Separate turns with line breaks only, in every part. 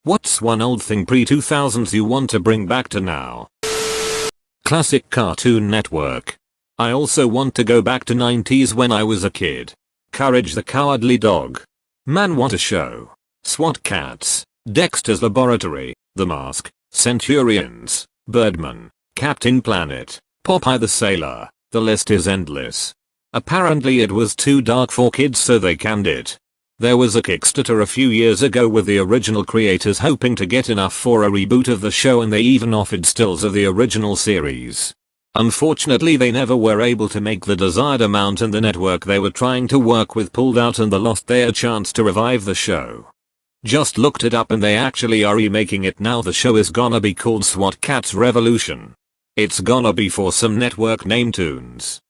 What's one old thing pre-2000s you want to bring back to now? Classic Cartoon Network. I also want to go back to 90s when I was a kid. Courage the Cowardly Dog. Man, what a show. SWAT Cats. Dexter's Laboratory. The Mask. Centurions. Birdman. Captain Planet. Popeye the Sailor. The list is endless. Apparently it was too dark for kids, so they canned it. There was a Kickstarter a few years ago with the original creators hoping to get enough for a reboot of the show, and they even offered stills of the original series. Unfortunately, they never were able to make the desired amount, and the network they were trying to work with pulled out and they lost their chance to revive the show. Just looked it up and they actually are remaking it now. The show is gonna be called SWAT Cats Revolution. It's gonna be for some network name tunes.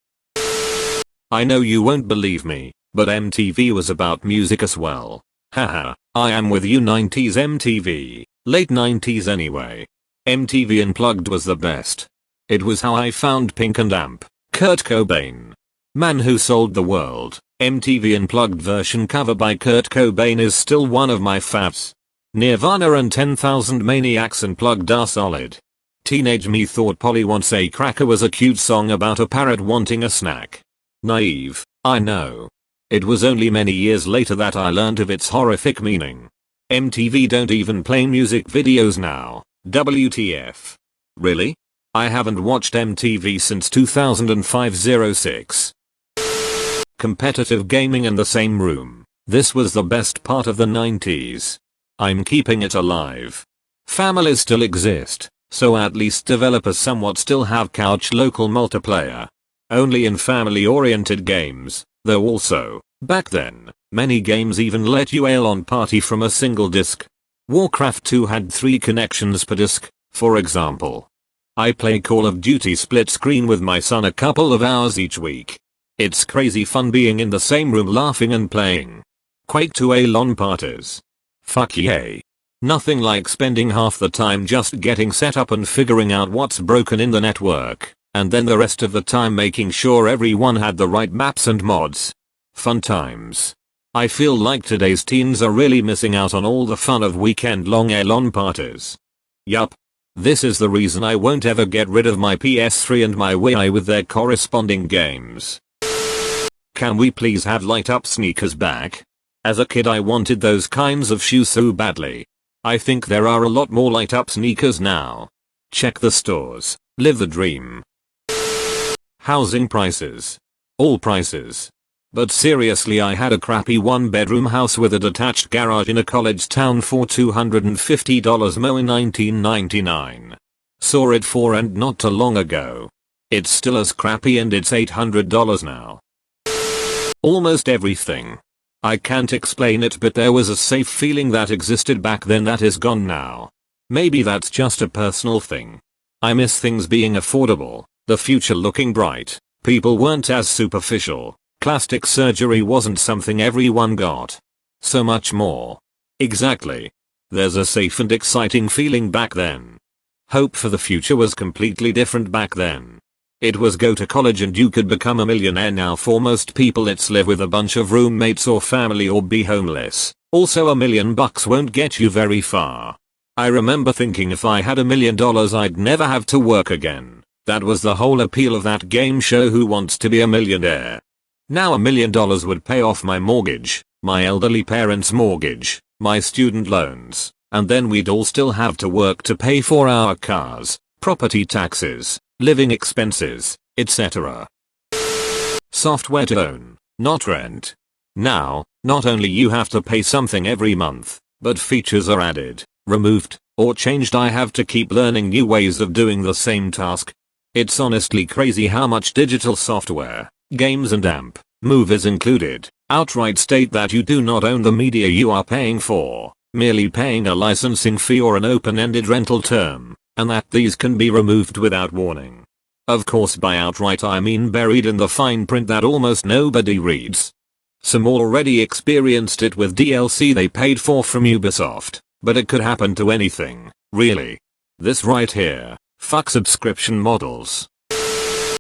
I know you won't believe me, but MTV was about music as well. Haha, I am with you 90s MTV. Late 90s anyway. MTV Unplugged was the best. It was how I found Pink and Amp. Kurt Cobain. Man Who Sold the World. MTV Unplugged version cover by Kurt Cobain is still one of my faves. Nirvana and 10,000 Maniacs Unplugged are solid. Teenage me thought Polly Wants a Cracker was a cute song about a parrot wanting a snack. Naive, I know. It was only many years later that I learned of its horrific meaning. MTV don't even play music videos now. WTF. Really? I haven't watched MTV since 2005-06. Competitive gaming in the same room. This was the best part of the 90s. I'm keeping it alive. Families still exist, so at least developers somewhat still have couch local multiplayer. Only in family-oriented games, though also, back then, many games even let you on party from a single disc. Warcraft 2 had 3 connections per disc, for example. I play Call of Duty split screen with my son a couple of hours each week. It's crazy fun being in the same room laughing and playing. Quake 2 LAN parties. Fuck yay. Nothing like spending half the time just getting set up and figuring out what's broken in the network, and then the rest of the time making sure everyone had the right maps and mods. Fun times. I feel like today's teens are really missing out on all the fun of weekend-long LAN parties. Yup. This is the reason I won't ever get rid of my PS3 and my Wii with their corresponding games. Can we please have light-up sneakers back? As a kid I wanted those kinds of shoes so badly. I think there are a lot more light-up sneakers now. Check the stores. Live the dream. Housing prices. All prices. But seriously, I had a crappy 1-bedroom house with a detached garage in a college town for $250 more in 1999. Saw it for and not too long ago. It's still as crappy and it's $800 now. Almost everything. I can't explain it, but there was a safe feeling that existed back then that is gone now. Maybe that's just a personal thing. I miss things being affordable, the future looking bright, people weren't as superficial. Plastic surgery wasn't something everyone got. So much more. Exactly. There's a safe and exciting feeling back then. Hope for the future was completely different back then. It was go to college and you could become a millionaire. Now for most people it's live with a bunch of roommates or family or be homeless. Also $1 million won't get you very far. I remember thinking if I had $1 million I'd never have to work again. That was the whole appeal of that game show Who Wants to Be a Millionaire. Now $1 million would pay off my mortgage, my elderly parents' mortgage, my student loans, and then we'd all still have to work to pay for our cars, property taxes, living expenses, etc. Software to own, not rent. Now, not only you have to pay something every month, but features are added, removed, or changed. I have to keep learning new ways of doing the same task. It's honestly crazy how much digital software, games and amp, movies included, outright state that you do not own the media you are paying for, merely paying a licensing fee or an open-ended rental term, and that these can be removed without warning. Of course by outright I mean buried in the fine print that almost nobody reads. Some already experienced it with DLC they paid for from Ubisoft, but it could happen to anything, really. This right here, fuck subscription models.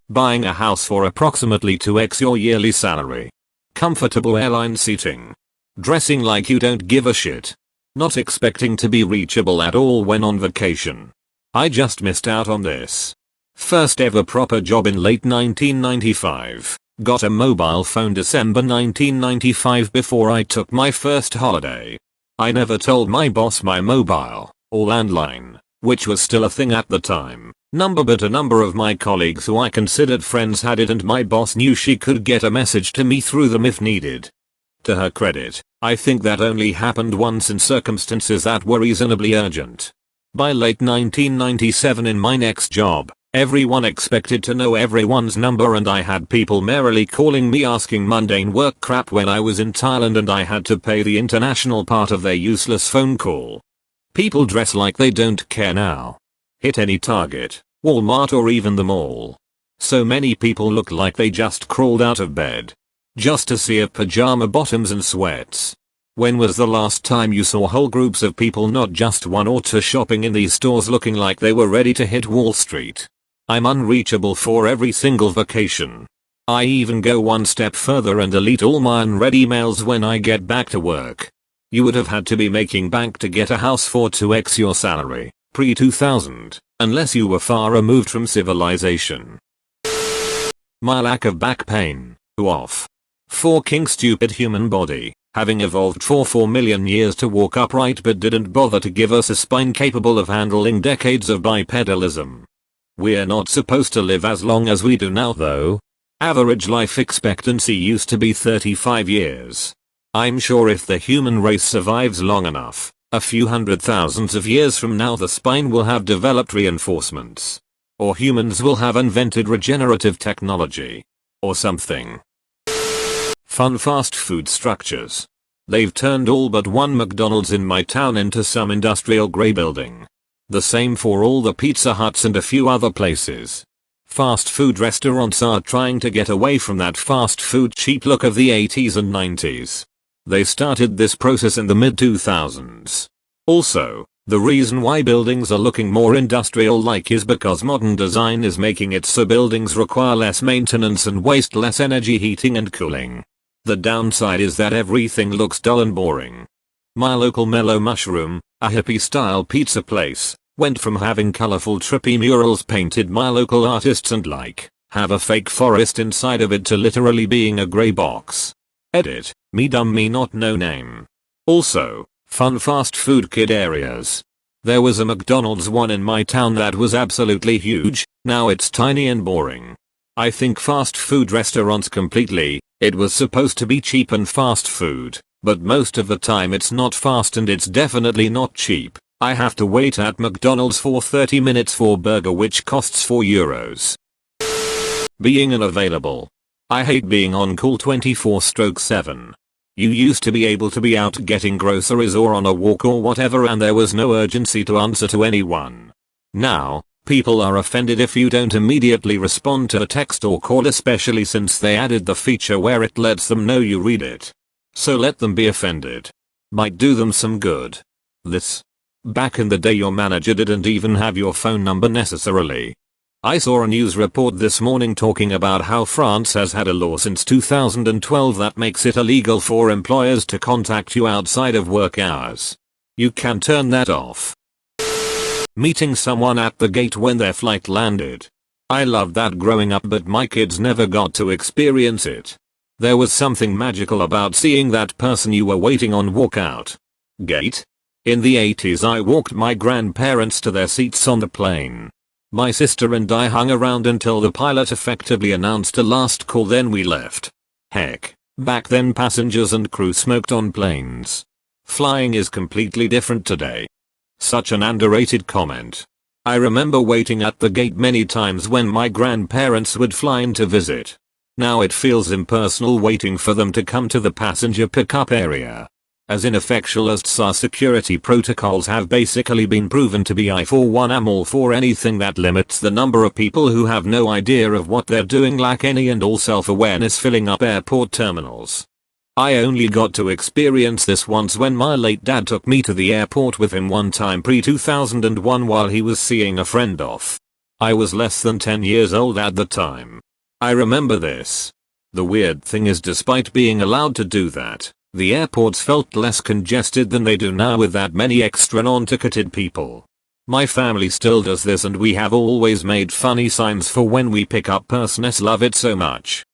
Buying a house for approximately 2x your yearly salary. Comfortable airline seating. Dressing like you don't give a shit. not expecting to be reachable at all when on vacation. I just missed out on this. First ever proper job in late 1995. Got a mobile phone December 1995 before I took my first holiday. I never told my boss my mobile, or landline, which was still a thing at the time, number, but a number of my colleagues who I considered friends had it, and my boss knew she could get a message to me through them if needed. To her credit, I think that only happened once in circumstances that were reasonably urgent. By late 1997 in my next job, everyone expected to know everyone's number, and I had people merrily calling me asking mundane work crap when I was in Thailand and I had to pay the international part of their useless phone call. People dress like they don't care now. Hit any Target, Walmart, or even the mall. So many people look like they just crawled out of bed. Just to see a pajama bottoms and sweats. When was the last time you saw whole groups of people, not just one or two, shopping in these stores looking like they were ready to hit Wall Street? I'm unreachable for every single vacation. I even go one step further and delete all my unread emails when I get back to work. You would have had to be making bank to get a house for 2x your salary, pre-2000, unless you were far removed from civilization. My lack of back pain, off. 4 King stupid human body, having evolved for 4 million years to walk upright but didn't bother to give us a spine capable of handling decades of bipedalism. We're not supposed to live as long as we do now though. Average life expectancy used to be 35 years. I'm sure if the human race survives long enough, a few hundred thousands of years from now the spine will have developed reinforcements. Or humans will have invented regenerative technology. Or something. Fun fast food structures. They've turned all but one McDonald's in my town into some industrial grey building. The same for all the Pizza Huts and a few other places. Fast food restaurants are trying to get away from that fast food cheap look of the 80s and 90s. They started this process in the mid-2000s. Also, the reason why buildings are looking more industrial-like is because modern design is making it so buildings require less maintenance and waste less energy heating and cooling. The downside is that everything looks dull and boring. My local Mellow Mushroom, a hippie-style pizza place, went from having colorful trippy murals painted by local artists and have a fake forest inside of it to literally being a grey box. Edit, me dumb me not no name. Also, fun fast food kid areas. There was a McDonald's one in my town that was absolutely huge, now it's tiny and boring. I think fast food restaurants completely, it was supposed to be cheap and fast food, but most of the time it's not fast and it's definitely not cheap. I have to wait at McDonald's for 30 minutes for burger which costs €4. Being unavailable. I hate being on call 24/7. You used to be able to be out getting groceries or on a walk or whatever and there was no urgency to answer to anyone. Now, people are offended if you don't immediately respond to a text or call, especially since they added the feature where it lets them know you read it. So let them be offended. Might do them some good. Back in the day your manager didn't even have your phone number necessarily. I saw a news report this morning talking about how France has had a law since 2012 that makes it illegal for employers to contact you outside of work hours. You can turn that off. Meeting someone at the gate when their flight landed. I loved that growing up but my kids never got to experience it. There was something magical about seeing that person you were waiting on walk out. Gate? In the 80s I walked my grandparents to their seats on the plane. My sister and I hung around until the pilot effectively announced a last call, then we left. Heck, back then passengers and crew smoked on planes. Flying is completely different today. Such an underrated comment. I remember waiting at the gate many times when my grandparents would fly in to visit. Now it feels impersonal waiting for them to come to the passenger pickup area. As ineffectual as our security protocols have basically been proven to be, I for one am all for anything that limits the number of people who have no idea of what they're doing, lack any and all self-awareness filling up airport terminals. I only got to experience this once when my late dad took me to the airport with him one time pre-2001 while he was seeing a friend off. I was less than 10 years old at the time. I remember this. The weird thing is, despite being allowed to do that, The airports felt less congested than they do now with that many extra non-ticketed people. My family still does this and we have always made funny signs for when we pick up persons. Love it so much.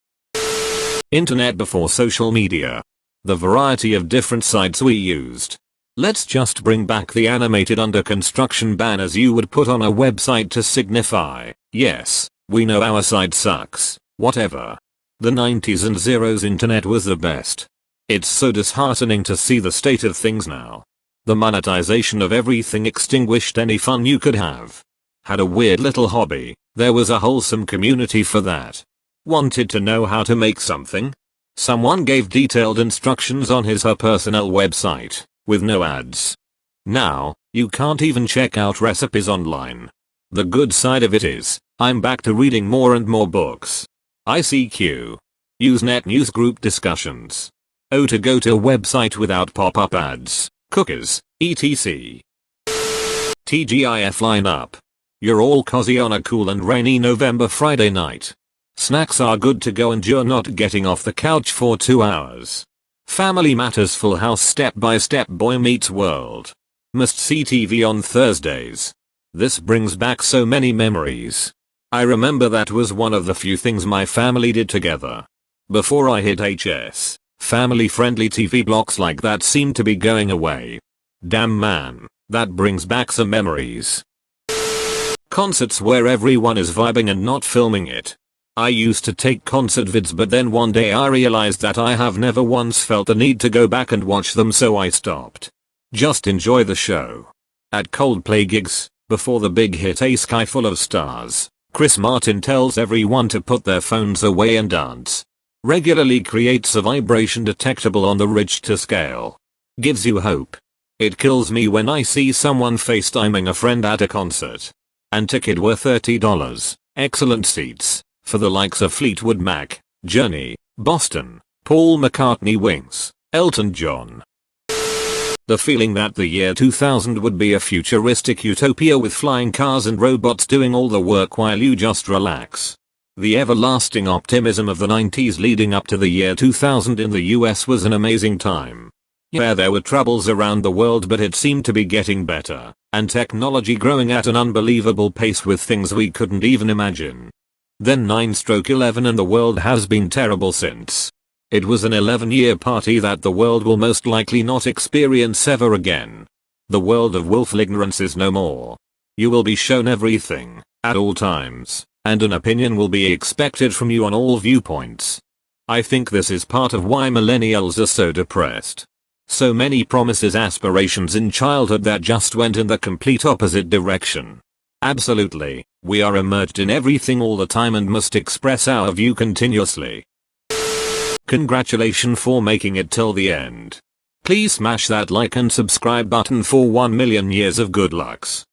Internet before social media. The variety of different sites we used. Let's just bring back the animated under construction banners you would put on a website to signify, yes, we know our site sucks, whatever. The 90s and zeros internet was the best. It's so disheartening to see the state of things now. The monetization of everything extinguished any fun you could have. Had a weird little hobby, there was a wholesome community for that. Wanted to know how to make something? Someone gave detailed instructions on his/her personal website, with no ads. Now, you can't even check out recipes online. The good side of it is, I'm back to reading more and more books. ICQ. Usenet newsgroup discussions. Oh, to go to a website without pop-up ads, cookies, etc. TGIF lineup. You're all cozy on a cool and rainy November Friday night. Snacks are good to go and you're not getting off the couch for 2 hours. Family Matters Full House Step by Step Boy Meets World. Must see TV on Thursdays. This brings back so many memories. I remember that was one of the few things my family did together. Before I hit HS, family-friendly TV blocks like that seem to be going away. Damn man, that brings back some memories. Concerts where everyone is vibing and not filming it. I used to take concert vids but then one day I realized that I have never once felt the need to go back and watch them, so I stopped. Just enjoy the show. At Coldplay gigs, before the big hit A Sky Full of Stars, Chris Martin tells everyone to put their phones away and dance. Regularly creates a vibration detectable on the Richter scale. Gives you hope. It kills me when I see someone FaceTiming a friend at a concert. And ticket were $30. Excellent seats. For the likes of Fleetwood Mac, Journey, Boston, Paul McCartney, Wings, Elton John. The feeling that the year 2000 would be a futuristic utopia with flying cars and robots doing all the work while you just relax. The everlasting optimism of the 90s leading up to the year 2000 in the US was an amazing time. Yeah, there were troubles around the world but it seemed to be getting better, and technology growing at an unbelievable pace with things we couldn't even imagine. Then 9/11 and the world has been terrible since. It was an 11-year party that the world will most likely not experience ever again. The world of willful ignorance is no more. You will be shown everything, at all times, and an opinion will be expected from you on all viewpoints. I think this is part of why millennials are so depressed. So many promises, aspirations in childhood that just went in the complete opposite direction. Absolutely, we are immersed in everything all the time and must express our view continuously. Congratulations for making it till the end. Please smash that like and subscribe button for 1 million years of good lucks.